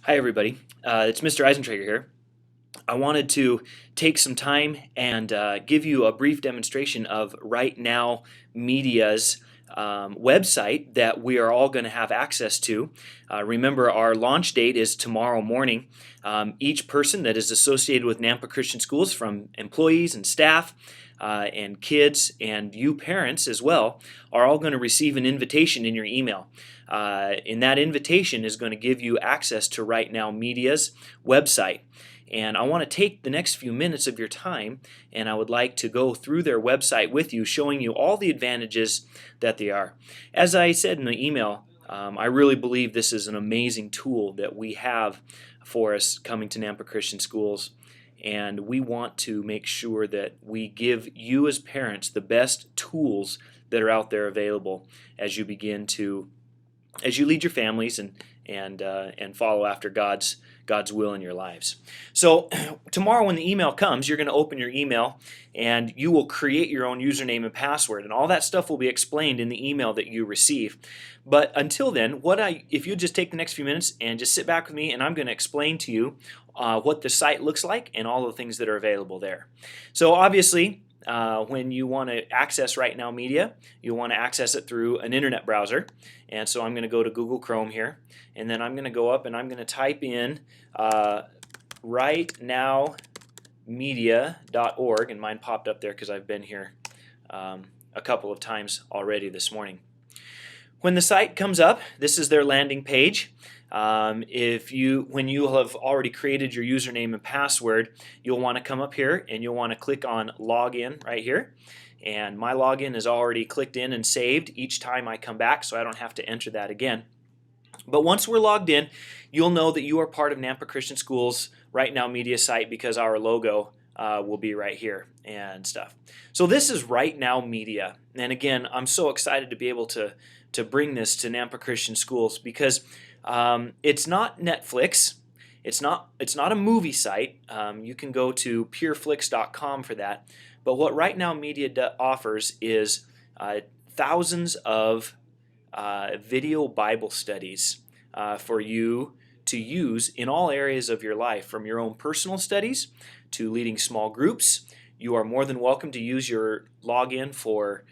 Hi, everybody. It's Mr. Eisentrager here. I wanted to take some time and give you a brief demonstration of Rightnow Media's website that we are all going to have access to. Remember, our launch date is tomorrow morning. Each person that is associated with Nampa Christian Schools, from employees and staff, and kids and you parents as well, are all going to receive an invitation in your email. And that invitation is going to give you access to Rightnow Media's website. And I want to take the next few minutes of your time, and I would like to go through their website with you, showing you all the advantages that they are. As I said in the email, I really believe this is an amazing tool that we have for us coming to Nampa Christian Schools. And we want to make sure that we give you as parents the best tools that are out there available as you begin to, as you lead your families and follow after God's will in your lives. So tomorrow when the email comes, you're going to open your email and you will create your own username and password, and all that stuff will be explained in the email that you receive. But until then, if you just take the next few minutes and just sit back with me, and I'm going to explain to you what the site looks like and all the things that are available there. So obviously, when you want to access Rightnow Media, you want to access it through an internet browser. And so I'm going to go to Google Chrome here, and then I'm going to go up and I'm going to type in rightnowmedia.org, and mine popped up there because I've been here a couple of times already this morning. When the site comes up, this is their landing page. When you have already created your username and password, you'll want to come up here and you'll want to click on Login right here. And my login is already clicked in and saved each time I come back, so I don't have to enter that again. But once we're logged in, you'll know that you are part of Nampa Christian Schools Rightnow Media site because our logo will be right here and stuff. So this is Rightnow Media. And again, I'm so excited to be able to bring this to Nampa Christian Schools because it's not Netflix. It's not a movie site. You can go to pureflix.com for that. But what Rightnow Media offers is thousands of video Bible studies for you to use in all areas of your life, from your own personal studies to leading small groups. You are more than welcome to use your login for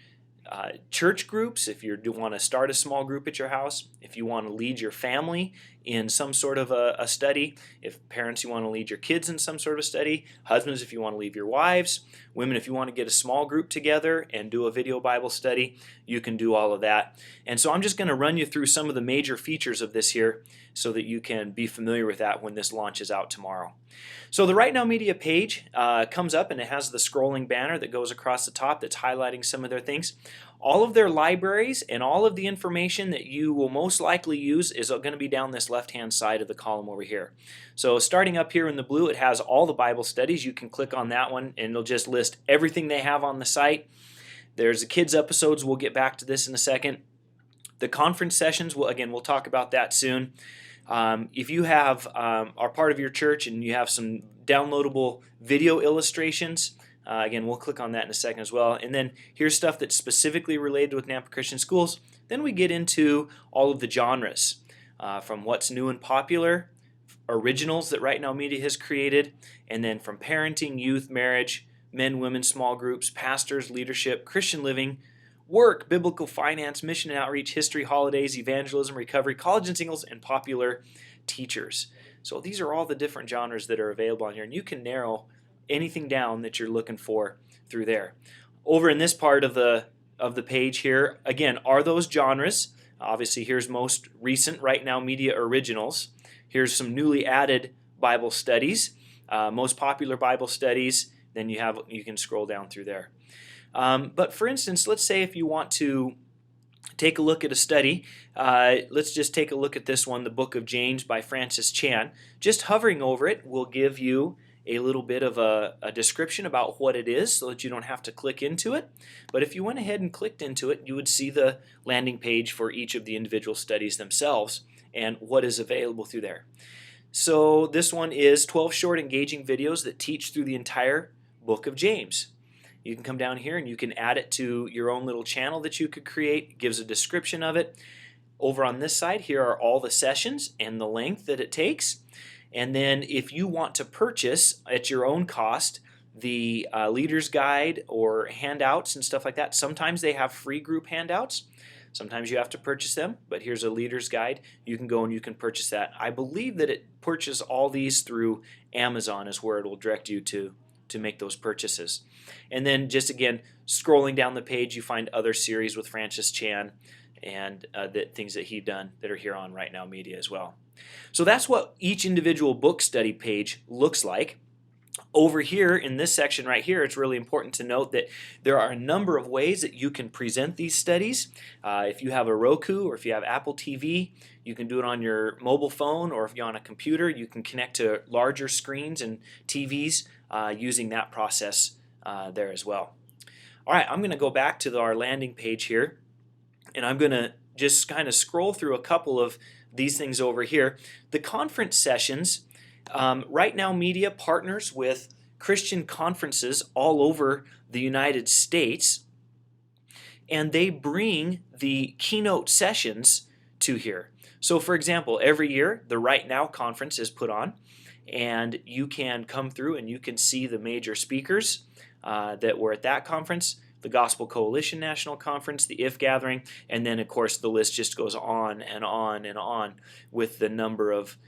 church groups, if you want to start a small group at your house, if you want to lead your family in some sort of a study, if parents, you want to lead your kids in some sort of study, husbands, if you want to lead your wives, women, if you want to get a small group together and do a video Bible study, you can do all of that. And so I'm just going to run you through some of the major features of this here so that you can be familiar with that when this launches out tomorrow. So the Rightnow Media page comes up and it has the scrolling banner that goes across the top that's highlighting some of their things. All of their libraries and all of the information that you will most likely use is going to be down this left-hand side of the column over here. So starting up here in the blue, it has all the Bible studies. You can click on that one and it'll just list everything they have on the site. There's the kids episodes. We'll get back to this in a second. The conference sessions, we'll talk about that soon. If you are part of your church and you have some downloadable video illustrations, again, we'll click on that in a second as well. And then here's stuff that's specifically related with Nampa Christian Schools. Then we get into all of the genres, from what's new and popular, originals that Rightnow Media has created, and then from parenting, youth, marriage, men, women, small groups, pastors, leadership, Christian living, work, biblical finance, mission and outreach, history, holidays, evangelism, recovery, college and singles, and popular teachers. So these are all the different genres that are available on here, and you can narrow anything down that you're looking for through there. Over in this part of the page here, again, are those genres. Obviously, here's most recent Rightnow Media originals. Here's some newly added Bible studies, most popular Bible studies. Then you can scroll down through there. But for instance, let's say if you want to take a look at a study, let's just take a look at this one, the Book of James by Francis Chan. Just hovering over it will give you a little bit of a description about what it is so that you don't have to click into it. But if you went ahead and clicked into it, you would see the landing page for each of the individual studies themselves and what is available through there. So this one is 12 short engaging videos that teach through the entire Book of James. You can come down here and you can add it to your own little channel that you could create. It gives a description of it. Over on this side, here are all the sessions and the length that it takes. And then if you want to purchase at your own cost the leader's guide or handouts and stuff like that, sometimes they have free group handouts. Sometimes you have to purchase them, but here's a leader's guide. You can go and you can purchase that. I believe that it purchases all these through Amazon is where it will direct you to make those purchases. And then just again, scrolling down the page, you find other series with Francis Chan and the things that he's done that are here on Rightnow Media as well. So that's what each individual book study page looks like. Over here in this section right here, it's really important to note that there are a number of ways that you can present these studies. If you have a Roku or if you have Apple TV, you can do it on your mobile phone, or if you're on a computer, you can connect to larger screens and TVs using that process there as well. All right, I'm going to go back to our landing page here, and I'm going to just kind of scroll through a couple of these things over here. The conference sessions, Rightnow Media partners with Christian conferences all over the United States, and they bring the keynote sessions to here. So for example, every year the Rightnow conference is put on, and you can come through and you can see the major speakers that were at that conference, the Gospel Coalition National Conference, the IF Gathering, and then of course the list just goes on and on and on with the number of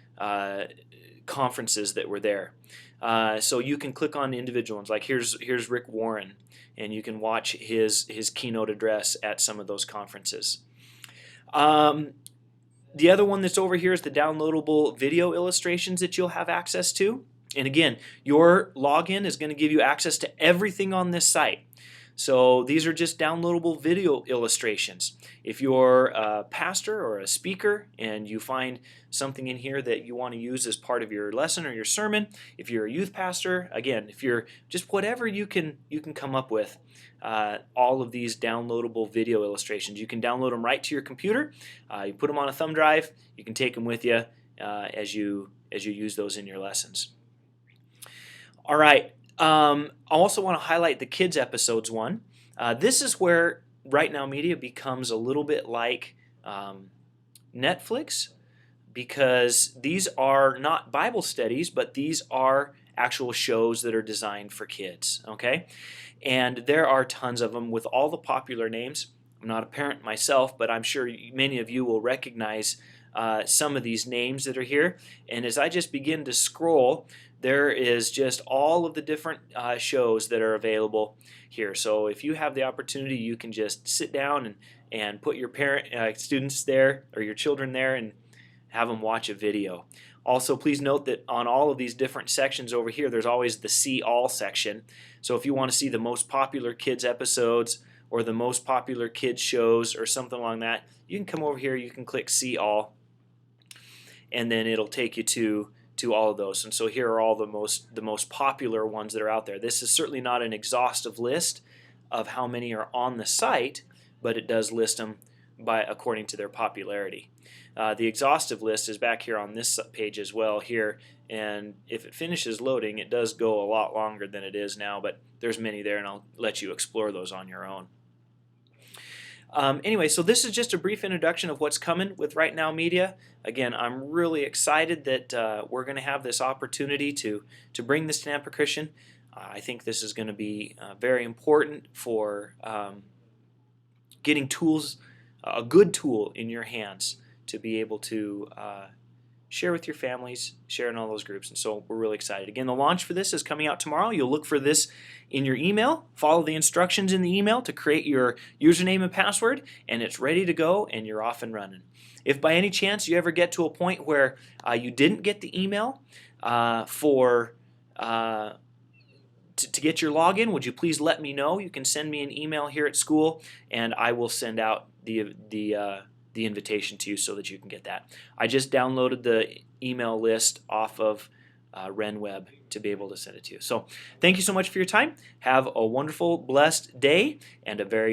conferences that were there. So you can click on individual ones. Like here's Rick Warren, and you can watch his keynote address at some of those conferences. The other one that's over here is the downloadable video illustrations that you'll have access to. And again, your login is going to give you access to everything on this site. So these are just downloadable video illustrations. If you're a pastor or a speaker and you find something in here that you want to use as part of your lesson or your sermon, if you're a youth pastor, again, if you're just whatever you can come up with, all of these downloadable video illustrations. You can download them right to your computer. You put them on a thumb drive. You can take them with you as you use those in your lessons. All right. I also want to highlight the kids episodes one. This is where Rightnow Media becomes a little bit like Netflix, because these are not Bible studies, but these are actual shows that are designed for kids. Okay, and there are tons of them with all the popular names. I'm not a parent myself, but I'm sure many of you will recognize some of these names that are here. And as I just begin to scroll, there is just all of the different shows that are available here. So if you have the opportunity, you can just sit down and put your students there or your children there and have them watch a video. Also, please note that on all of these different sections over here, there's always the See All section. So if you want to see the most popular kids episodes or the most popular kids shows or something along that, you can come over here, you can click See All, and then it'll take you to all of those. And so here are all the most popular ones that are out there. This is certainly not an exhaustive list of how many are on the site, but it does list them according to their popularity. The exhaustive list is back here on this page as well here, and if it finishes loading, it does go a lot longer than it is now, but there's many there, and I'll let you explore those on your own. Anyway, so this is just a brief introduction of what's coming with Rightnow Media. Again, I'm really excited that we're going to have this opportunity to bring this to Nampa Christian. I think this is going to be very important for getting tools, a good tool in your hands to be able to share with your families, share in all those groups. And so we're really excited. Again, the launch for this is coming out tomorrow. You'll look for this in your email. Follow the instructions in the email to create your username and password, and it's ready to go, and you're off and running. If by any chance you ever get to a point where you didn't get the email to get your login, would you please let me know? You can send me an email here at school, and I will send out the invitation to you so that you can get that. I just downloaded the email list off of RenWeb to be able to send it to you. So thank you so much for your time. Have a wonderful, blessed day, and a very